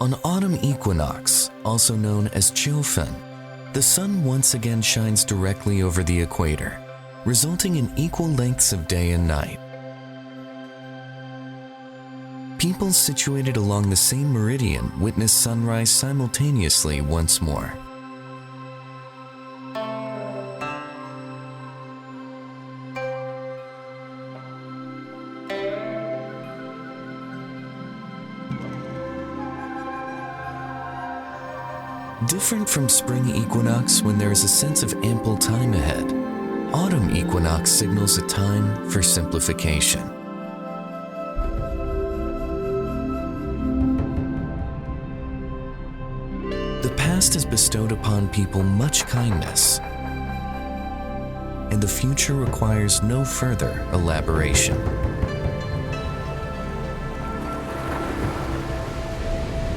On autumn equinox, also known as秋分, the sun once again shines directly over the equator, resulting in equal lengths of day and night. People situated along the same meridian witness sunrise simultaneously once more. Different from spring equinox when there is a sense of ample time ahead, autumn equinox signals a time for simplification. The past has bestowed upon people much kindness, and the future requires no further elaboration.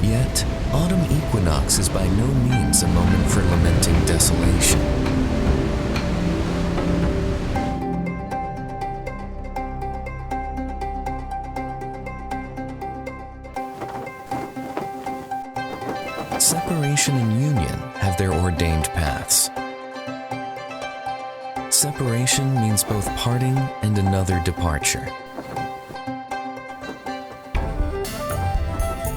Yet, autumn equinox is by no means a moment for lamenting desolation. Separation and union have their ordained paths. Separation means both parting and another departure.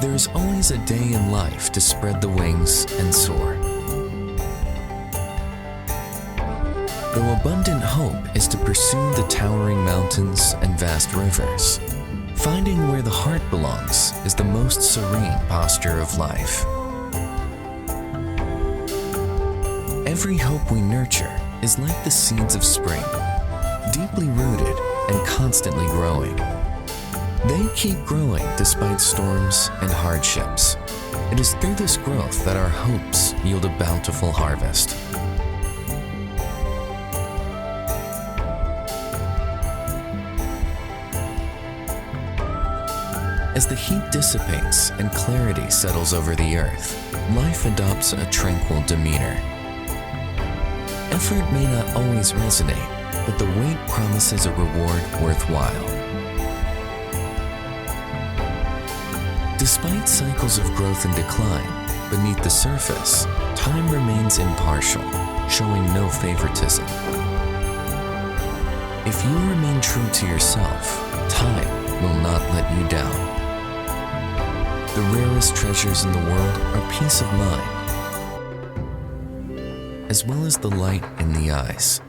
There is always a day in life to spread the wings and soar. Though abundant hope is to pursue the towering mountains and vast rivers, finding where the heart belongs is the most serene posture of life. Every hope we nurture is like the seeds of spring, deeply rooted and constantly growing. They keep growing despite storms and hardships. It is through this growth that our hopes yield a bountiful harvest. As the heat dissipates and clarity settles over the earth, life adopts a tranquil demeanor. Effort may not always resonate, but the wait promises a reward worthwhile. Despite cycles of growth and decline, beneath the surface, time remains impartial, showing no favoritism. If you remain true to yourself, time will not let you down. The rarest treasures in the world are peace of mind, as well as the light in the eyes.